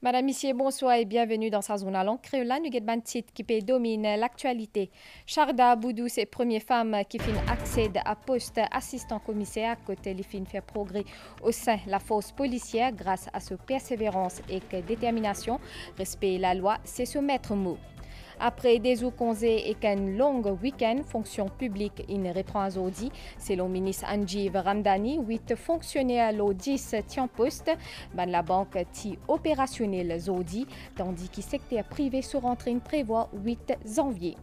Madame, Monsieur, bonsoir et bienvenue dans sa zone à langue créole. Nous avons un titre qui peut dominer l'actualité. Charda Boudou, c'est la première femme qui accède à poste assistant commissaire côté les filles fait progrès au sein de la force policière grâce à sa persévérance et détermination. Respect la loi, c'est ce maître mot. Après des congés et qu'un long week-end, fonction publique in reprend aujourd'hui. Selon le ministre Anjiv Ramdani, 8 fonctionnaires l'au 10 tient poste. La banque est opérationnelle aujourd'hui, tandis que le secteur privé se rentrée prévoit 8 janvier.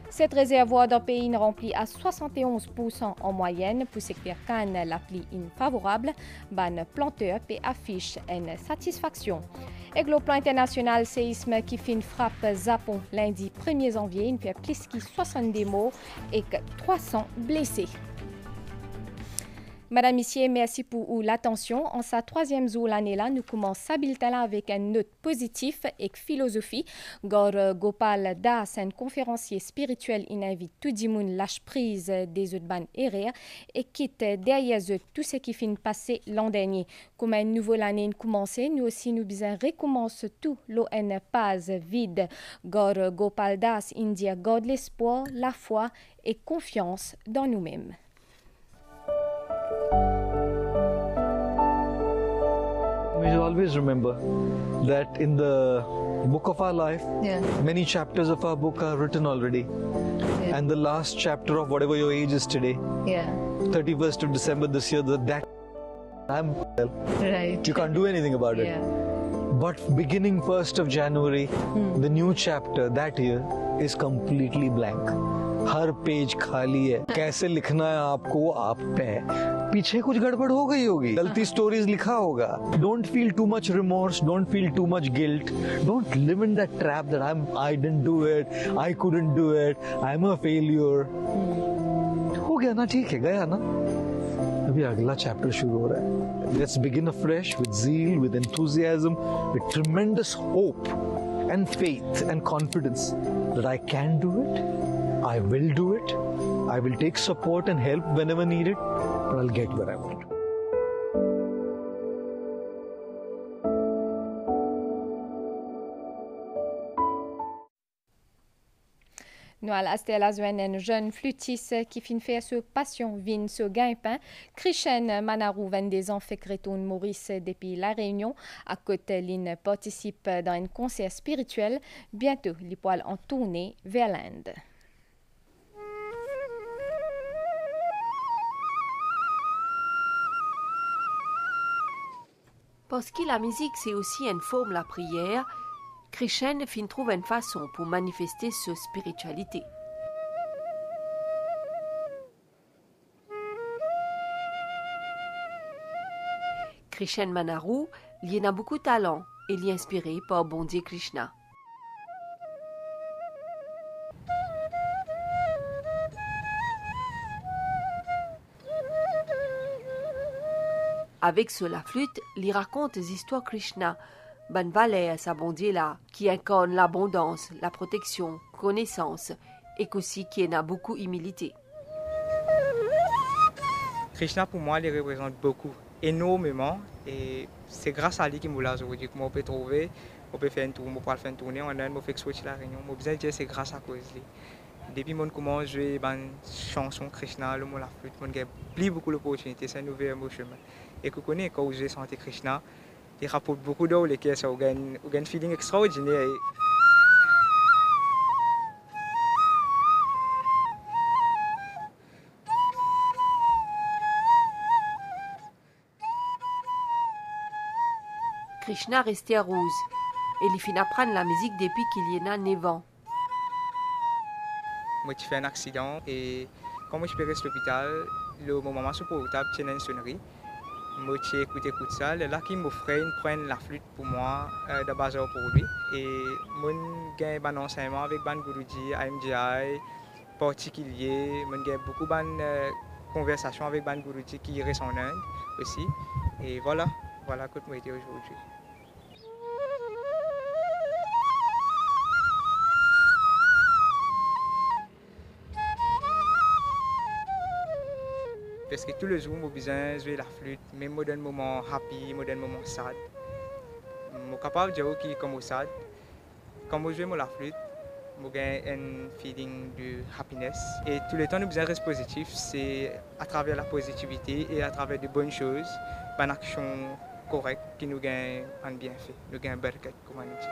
Cette réservoir d'un pays remplit à 71% en moyenne pour le secteur Cannes l'appli favorable. Ban planteur peut affiche une satisfaction. Et le plan international séisme qui fait une frappe Japon lundi 1er janvier, il fait plus que 70 morts et 300 blessés. Madame, Monsieur, merci pour l'attention. En sa troisième jour l'année-là, nous commençons avec une note positive et philosophie. Gor Gopal Das, un conférencier spirituel, il invite tout le monde lâche prise des autres bannes et rire et quitte derrière eux tout ce qui finit passé l'an dernier. Comme un nouveau l'année commence, nous aussi nous besoin recommencer tout l'on pas vide. Gor Gopal Das, India, God l'espoir, la foi et confiance dans nous-mêmes. We should always remember that in the book of our life, many chapters of our book are written already. And the last chapter of whatever your age is today, 31st of December this year, that I'm Right. you can't do anything about it. But beginning 1st of January, the new chapter that year is completely blank. हर पेज खाली है. कैसे लिखना है आपको वो आप पे है. पीछे कुछ गड़बड़ हो गई होगी. गलती स्टोरीज लिखा होगा. Don't feel too much remorse. Don't feel too much guilt. Don't live in that trap that I didn't do it. I couldn't do it. I'm a failure. हो गया ना, ठीक है, गया ना. अभी अगला चैप्टर शुरू हो रहा है. Let's begin afresh with zeal, with enthusiasm, with tremendous hope and faith and confidence that I can do it. I will do it. I will take support and help whenever needed, but I'll get where I want. Nous allons un jeune flûtiste qui fin fait ce passion vin ce gain-pain. Krishen Manarou, 22 ans, fait Créton Maurice depuis La Réunion. À côté, l'île participe dans un concert spirituel. Bientôt, les poils en tournée vers l'Inde. Parce que la musique, c'est aussi une forme de la prière, Krishen fin trouve une façon pour manifester sa spiritualité. Krishen Manarou, il a beaucoup de talent et il est inspiré par bon Dieu Krishna. Avec la flûte, il raconte des histoires Krishna, ban valet à sa bon Dieu là, qui incarne l'abondance, la protection, connaissance, et aussi qui en a beaucoup humilité. Krishna pour moi, il représente beaucoup, énormément, et c'est grâce à lui que je aujourd'hui que on peut trouver, on peut faire un tour, on peut faire une tournée, on a fait sortir la réunion, on besoin dire c'est grâce à cause de lui. Depuis que je commence à jouer une chanson Krishna, le mot la flûte, j'ai plus beaucoup d'opportunités, c'est un nouvel chemin. Et que connais quand je chanté Krishna, il rapporte beaucoup d'eau, les caisses, on gagne un feeling extraordinaire. Krishna restait rose et il finit apprendre la musique depuis qu'il y en a 9 ans. Moi, j'ai fait un accident et quand je suis à l'hôpital, le moment où je suis portable, j'ai une sonnerie. Moi, j'ai écouté ça. Là, qui m'offrait prendre la flûte pour moi, de bazar pour lui. Et moi, j'ai un enseignement avec Ban Guruji, IMGI, particulier. J'ai beaucoup de conversations avec Ban Guruji qui reste en Inde aussi. Et voilà que moi été aujourd'hui. Parce que tous les jours, j'ai besoin de jouer la flûte, même dans des moments happy, dans des moments sad. Je suis capable de dire que comme ça, quand je joue la flûte, j'ai un feeling de happiness. Et tout le temps, nous besoin de rester positif. C'est à travers la positivité et à travers de bonnes choses, une action correcte qui nous gagne un bienfait, nous gagne un berkat, comme on dit.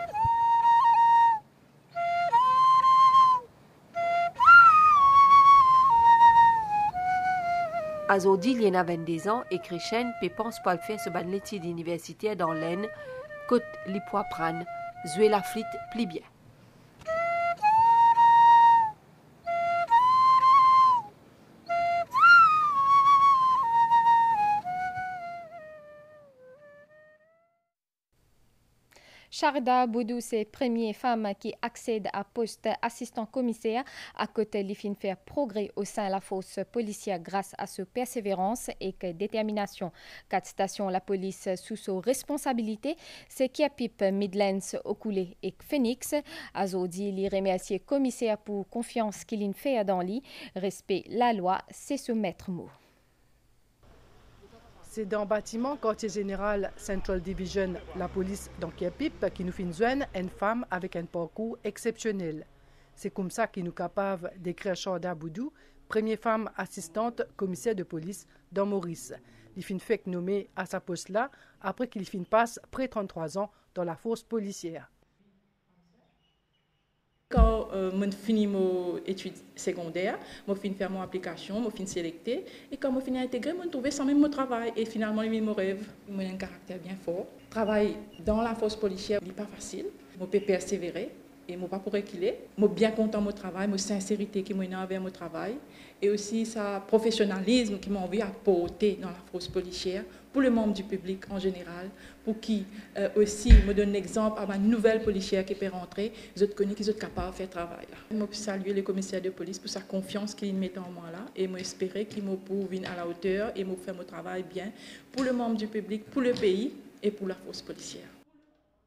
Azodi, il y a 22 ans et Christian pense pas le faire ce ban l'étude universitaire dans l'Aisne, côte les poids prennent, jouer la flûte pli bien. Sharda Boudou, c'est première femme qui accède à poste assistant commissaire à côté de faire progrès au sein de la force policière grâce à sa persévérance et détermination. 4 stations la police sous sa responsabilité, c'est Kiapip, Midlands, Okoulé et Phoenix. Azodi lui remercie commissaire pour confiance qu'il fait dans lui. Respect la loi, c'est ce maître mot. C'est dans le bâtiment quartier général Central Division, la police dans Kiapip, qui nous fait une femme avec un parcours exceptionnel. C'est comme ça qu'il nous est capable d'écrire Sharda Boudou, première femme assistante commissaire de police dans Maurice. Il fin fait nommé à sa poste là après qu'il fin passe près de 33 ans dans la force policière. Quand je finis mes études secondaires, je finis faire mon application, je finis sélecter. Et quand je finis intégrer, je trouve ça même mon travail. Et finalement, j'ai mon rêve. J'ai un caractère bien fort. Travailler dans la force policière n'est pas facile. Je peux persévérer. Et je ne peux pas pour qu'il est. Je suis bien content de mon travail, ma sincérité qui m'a envers mon travail. Et aussi sa professionnalisme qui m'a envie d'apporter dans la force policière pour le membre du public en général, pour qui aussi me donne l'exemple à ma nouvelle policière qui peut rentrer, les autres connus qui sont capables de faire travail. Je veux saluer le commissaire de police pour sa confiance qu'il met en moi là et j'espère qu'il me pour venir à la hauteur et me faire mon travail bien pour le membre du public, pour le pays et pour la force policière.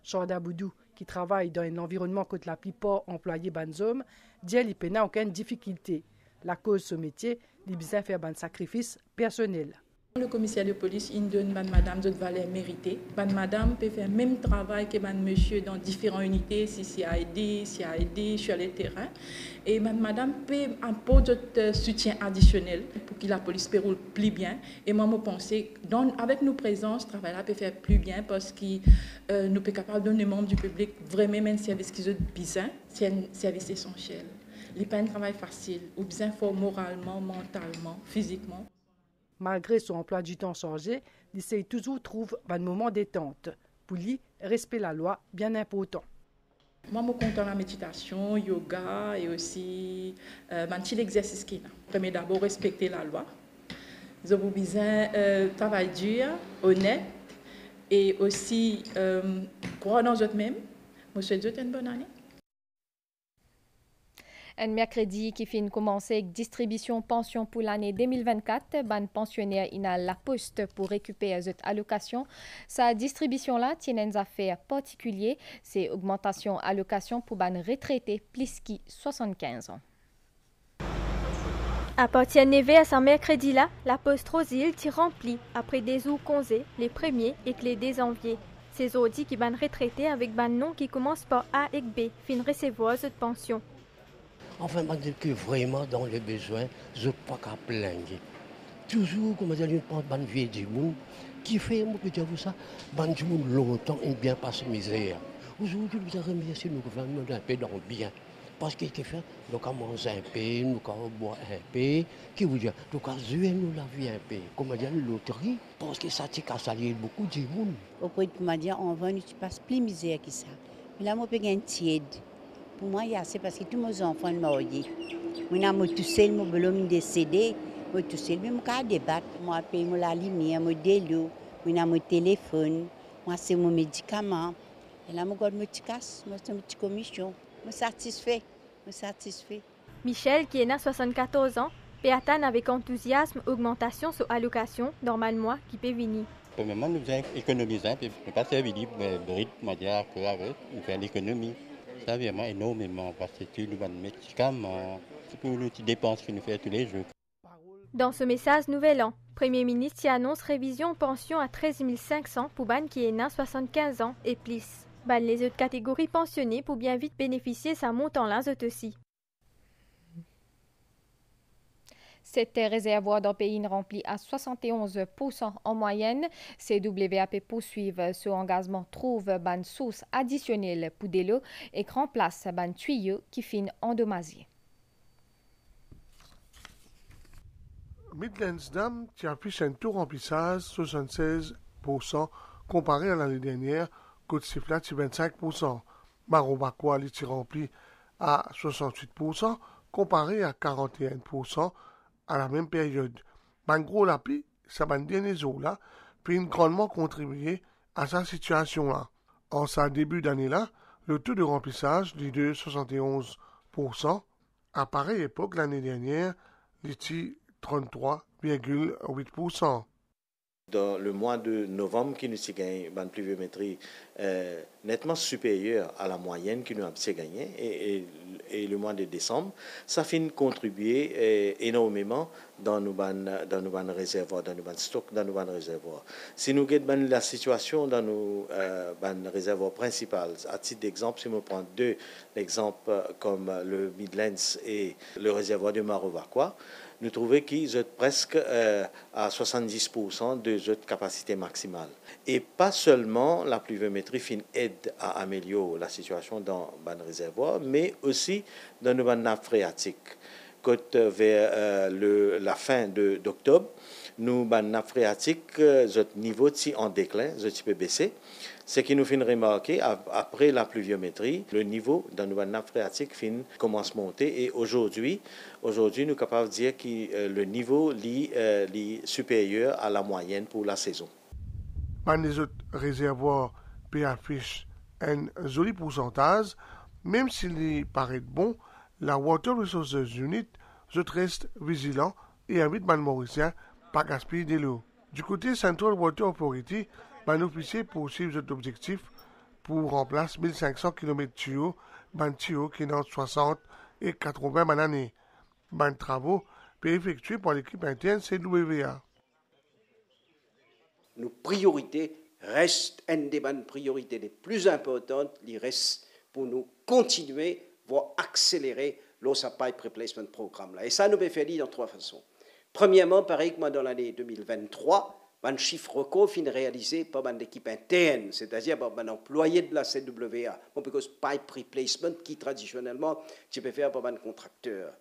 Sharda Boudou, qui travaille dans un environnement que la plupart employés banzom, dit qu'il n'a aucune difficulté. La cause de ce métier, il besoin faire un sacrifice personnel. Le commissaire de police, il donne madame de valeur méritée. Madame peut faire le même travail que monsieur dans différentes unités, si CID, je suis à le terrain. Et madame peut apporter de soutien additionnel pour que la police peut rouler plus bien. Et moi, je pense qu'avec nos présences, ce travail-là peut faire plus bien parce que nous sommes capables de donner aux membres du public vraiment un service qui est besoin, c'est un service essentiel. Il n'est pas un travail facile, ou bien fort moralement, mentalement, physiquement. Malgré son emploi du temps changé, l'ICI toujours trouve un moment détente. Pour lui, respect la loi, bien important. Moi, je suis content de la méditation, yoga et aussi un petit exercice qui est là. Premier d'abord, respecter la loi. Nous avons besoin de travail dur, honnête et aussi croire dans eux-mêmes. Je vous souhaite une bonne année. Un mercredi qui finit commencer avec distribution pension pour l'année 2024. Ban pensionnaire a la poste pour récupérer cette allocation. Sa distribution-là tient une affaire particulière. C'est augmentation allocation pour ban retraité plus qui 75 ans. À partir de 9h à ce mercredi-là, la poste Rosil t'y remplit après des jours congés, les 1er et les 2 janvier. Ces audits qui ban retraité avec ban nom qui commence par A et B, fin recevoir cette pension. Enfin, je dis que vraiment, dans les besoins, je ne peux pas plaindre. Toujours, comme je dis, une vieille du monde qui fait, moi, je peux dire ça, du monde longtemps et bien passé misère. Aujourd'hui, nous avons remercié le gouvernement d'un peu dans le bien. Parce qu'il fait, nous avons mangé un peu, nous avons boire un peu, qui vous dit, nous avons joué nous la vie un peu. Comme dire, la loterie, parce que ça a sali beaucoup de monde. Au point de dire, on va, nous passe plus misère que ça. Mais là, moi, je peux tiède. Pour moi, c'est parce que tous mes enfants sont mariés. Moi, je suis tout seul, je suis décédé. Je suis tout seul, je peux débattre. Moi, je paye la lumière, je paye l'eau, je paye mon téléphone, moi, c'est mon médicament. Et là, je garde mon petit casse, je fais une petite commission. Je suis satisfait. Michel, qui est né 74 ans, peut attendre avec enthousiasme augmentation sur allocation normalement qui peut venir. Premièrement, nous avons économisé, puis nous pas servir de rythme, nous faisons l'économie. Ça vraiment énormément parce que nous avons des médicaments, c'est pour les dépenses que nous faisons tous les jours. Dans ce message Nouvel An, Premier ministre y annonce révision pension à 13 500 pour ban qui est né 75 ans et plus. Ban les autres catégories pensionnées pour bien vite bénéficier de sa montant-là aussi. C'était réservoir d'un pays rempli à 71% en moyenne. CWAP poursuivent ce engagement trouve ban source additionnelle pour de l'eau et remplace ban tuyau qui finit endommagé. Midlands Dam qui affiche un taux remplissage 76% comparé à l'année dernière, côte Siflat 25%. Marobacoa est rempli à 68% comparé à 41% à la même période. Bangro Lapi, ça ban dernier là, puis grandement contribué à sa situation là. En sa début d'année là, le taux de remplissage est de 71%. À pareille époque l'année dernière, il était 33,8%. Dans le mois de novembre, qui nous a gagné une pluviométrie nettement supérieure à la moyenne qui nous a gagné, et le mois de décembre, ça finit contribuer énormément dans nos réservoirs, dans nos stocks, dans nos réservoirs. Si nous regardons la situation dans nos réservoirs principaux, à titre d'exemple, si on prend deux exemples comme le Midlands et le réservoir de Marobacoa, nous trouvons qu'ils sont presque à 70% de notre capacité maximale. Et pas seulement la pluviométrie aide à améliorer la situation dans le réservoir, mais aussi dans nos nappes phréatiques. Vers la fin d'octobre, nos nappes phréatiques, notre niveau est en déclin, notre peut baisser. Ce qui nous fait remarquer, après la pluviométrie, le niveau dans nos nappes phréatiques commence à monter. Et aujourd'hui, nous sommes capables de dire que le niveau est supérieur à la moyenne pour la saison. Dans les autres réservoirs affichent un joli pourcentage, même s'il paraît bon, la Water Resources Unit reste vigilant et invite les Mauriciens à pas gaspiller de l'eau. Du côté Central Water Authority, les officiers poursuivent cet objectif pour remplacer 1500 km tuyaux, tuyaux qui n'ont 60 et 80 par année. Les travaux peuvent effectués par l'équipe interne CWA. Nos priorités restent une des priorités les plus importantes, il reste pour nous continuer, voire accélérer l'OSA Pipe Replacement Programme. Et ça, nous pouvons faire dans trois façons. Premièrement, pareil que moi, dans l'année 2023, un chiffre record fin réalisé par l'équipe interne, c'est-à-dire par un employé de la CWA, parce que pipe replacement qui traditionnellement tu peux faire par un contracteur.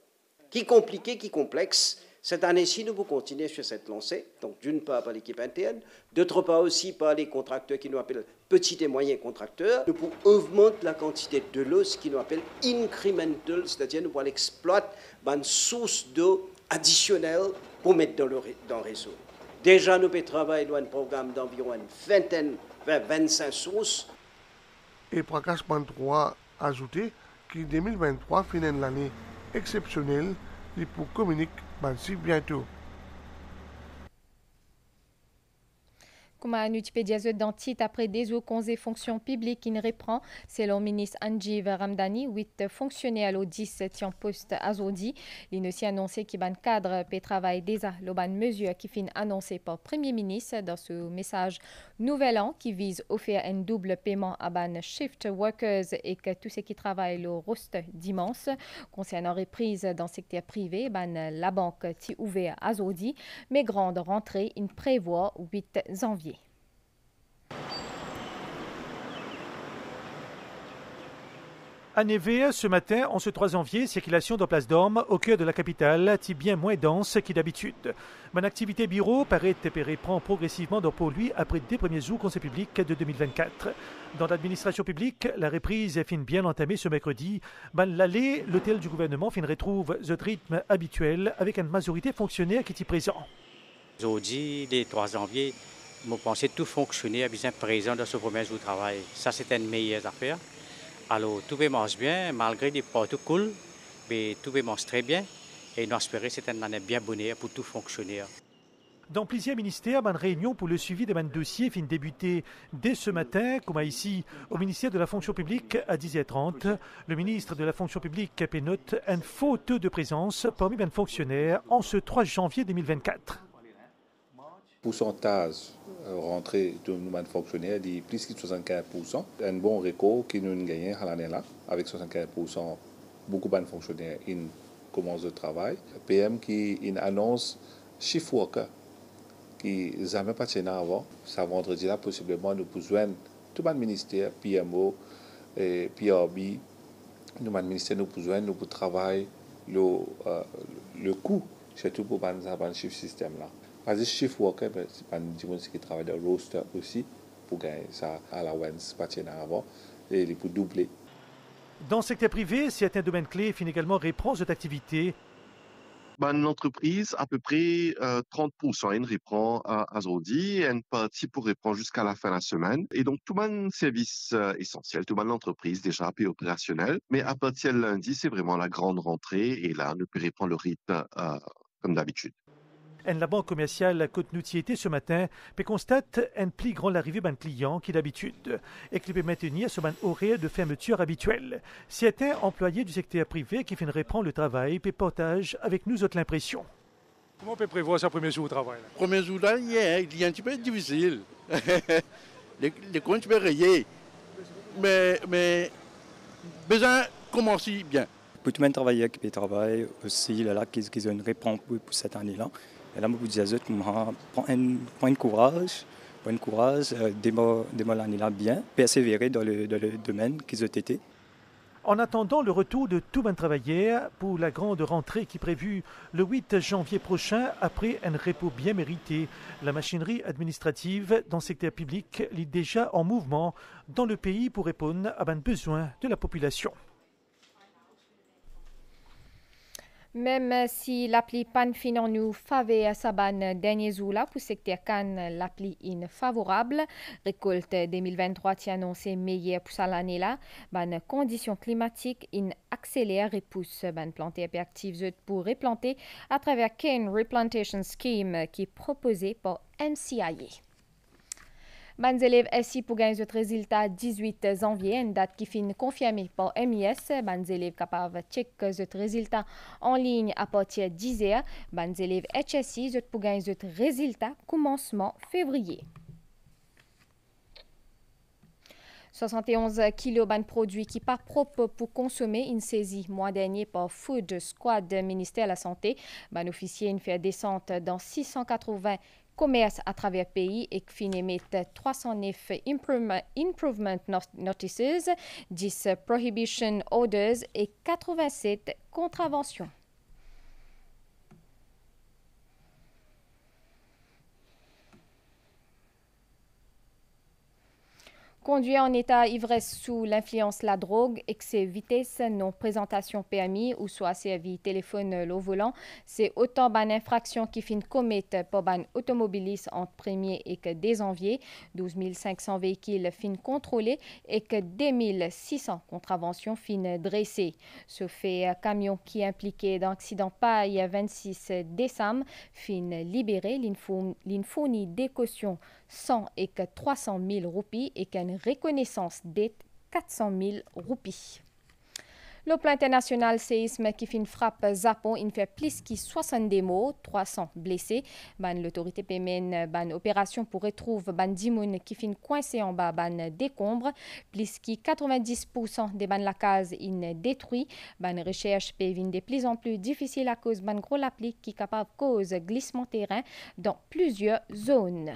Qui compliqué, qui complexe. Cette année-ci, nous pouvons continuer sur cette lancée, donc d'une part par l'équipe interne, d'autre part aussi par les contracteurs qui nous appellent petits et moyens contracteurs. Nous pouvons augmenter la quantité de l'eau, ce qui nous appelle incremental, c'est-à-dire nous pouvons exploiter une source d'eau additionnelle pour mettre dans le réseau. Déjà, nous pouvons travailler dans un programme d'environ une vingtaine, 25 sources. Et Prakash 3 ajouté que 2023 finit l'année exceptionnelle et pour communiquer bientôt. Comme un Nutipédia d'antit après des conseils fonctions publiques qui ne reprend, selon le ministre Anjiv Ramdani, 8 fonctionnaires à l'O10 tient poste à Zodi. L'initié annoncé qu'il ban cadre peut travailler déjà le ban mesure qui fin annoncée par Premier ministre dans ce message Nouvel An qui vise offrir un double paiement à ban shift workers et que tous ceux qui travaillent le roster dimanche. Concernant reprise dans le secteur privé, ban la banque est ouverte à Zodi, mais grande rentrée, il prévoit 8 janvier. À Névé, ce matin, en ce 3 janvier, circulation de Place d'Orme, au cœur de la capitale, est bien moins dense qu'à d'habitude. Mon activité bureau paraît reprend progressivement pour lui après des premiers jours conseil public de 2024. Dans l'administration publique, la reprise est bien entamée ce mercredi. L'allée, l'hôtel du gouvernement retrouve ce rythme habituel avec une majorité fonctionnaire qui est présent. Aujourd'hui, les 3 janvier, je pense que tout fonctionnaire bien présent dans ce premier jour de travail. Ça, c'est une meilleure affaire. Alors, tout marche bien, malgré des portes cool, mais tout marche très bien. Et nous espérons que c'est une année bien bonne pour tout fonctionnaire. Dans plusieurs ministères, une réunion pour le suivi des dossiers finit débuter dès ce matin, comme ici au ministère de la fonction publique à 10h30. Le ministre de la fonction publique pénote un faux taux de présence parmi les fonctionnaires en ce 3 janvier 2024. Pourcentage rentrée de nos fonctionnaires est plus que 75%. Un bon record qui nous gagne à l'année là, avec 75%, beaucoup de fonctionnaires commencent le travail. PM qui annonce shift worker qui n'a jamais pas tenu avant. Ça vendredi là, possiblement, nous besoin tout le ministère, PMO, et PRB, nous le ministère nous besoin nous pour travailler le coût, surtout pour le shift système là. Parce que shift worker, c'est pas des gens qui travaillent dans le roster aussi pour gagner ça à la ONS, pas tenu avant, et pour doubler. Dans le secteur privé, certains domaines clés finissent également reprendre cette activité. L'entreprise, à peu près 30%, elle reprend aujourd'hui, une partie pour reprendre jusqu'à la fin de la semaine. Et donc, tout le service essentiel, tout le l'entreprise déjà peu opérationnel. Mais à partir de lundi, c'est vraiment la grande rentrée et là, nous pouvons reprendre le rythme comme d'habitude. La banque commerciale Côte-Noutiété ce matin constate un plus grand arrivée d'un client qui d'habitude et qui peut maintenir ce horaire de fermeture habituel. Certains employés du secteur privé qui viennent reprendre le travail partagent avec nous autres l'impression. Comment on peut prévoir sa premier jour au travail? Premier jour là, il est un petit peu difficile. les comptes tu peux rayer. Mais besoin de commencer bien. Pour tout le monde travailler qui peut travailler aussi, là, qui ont une réponse pour cette année-là. Et là, je vous disais que prends un courage, démarrer l'année-là bien, persévérer dans le domaine qu'ils ont été. En attendant le retour de tous les travailleurs pour la grande rentrée qui est prévue le 8 janvier prochain, après un repos bien mérité, la machinerie administrative dans le secteur public est déjà en mouvement dans le pays pour répondre à un besoin de la population. Même si l'appli PANFIN en nous favait à sa dernier jour là pour secteur Cannes, l'appli infavorable, récolte 2023 qui annonce meilleure pour cette année là, conditions climatiques accélèrent et pousse planter et actives pour replanter à travers Cane Replantation Scheme qui est proposé par MCIA. Les élèves ici pour gagner ce résultat 18 janvier, une date qui finit confirmée par MIS. Les élèves capables de checker ce résultat en ligne à partir de 10 h. Les élèves HSI pour gagner ce résultat commencement février. 71 kilos de produits qui pas propres pour consommer une saisie mois dernier par Food Squad ministère de la Santé. Les officiers ont fait descente dans 680 commerce à travers le pays et qui finit mettre 309 improvement notices, 10 prohibition orders et 87 contraventions. Conduire en état ivresse sous l'influence de la drogue, excès vitesse, non-présentation permis ou soit servi téléphone au volant, c'est autant d'infractions qui finissent commettre par les automobilistes entre 1er et que 2 janvier. 12 500 véhicules finissent contrôlés et que 2 600 contraventions finissent dressées. Ce fait camion qui est impliqué dans l'accident paille 26 décembre finit libéré. Il fournit des cautions 100 et que 300 000 roupies et qu'une reconnaissance dette 400 000 roupies. Le plan international séisme qui fait une frappe Japon, il fait plus que 70 morts, 300 blessés. L'autorité peut mener une opération pour retrouver les dimoun qui fin coincés en bas des décombres. Plus que 90% des la case in détruit. Les recherche peut venir de plus en plus difficile à cause de gros l'appli qui est capable de causer glissement terrain dans plusieurs zones.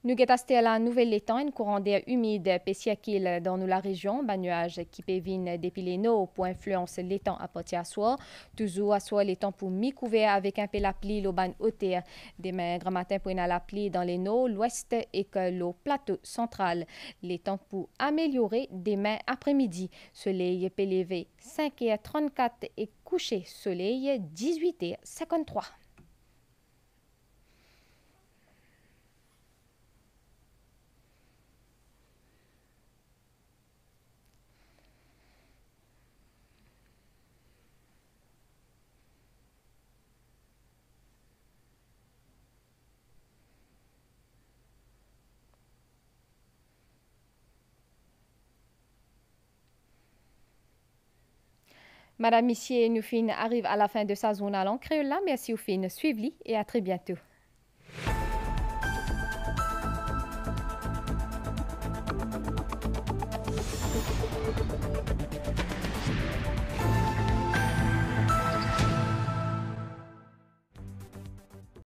Nous avons la nouvelle étang, un courant d'air humide péciakil dans la région, un nuage qui peut venir depuis les nord pour influencer l'étang à partir à soir. Toujours à soir, l'étang pour mi-couvert avec un peu la pluie, l'eau ban hauteur. Demain, grand matin pour la pluie dans les nord, l'ouest et que l'eau plateau central. L'étang pour améliorer demain après-midi. Soleil peut lever 5h34 et coucher soleil 18h53. Madame Missier, nous fin arrive à la fin de sa zone à langue créole. Merci au fin, suivez-les et à très bientôt.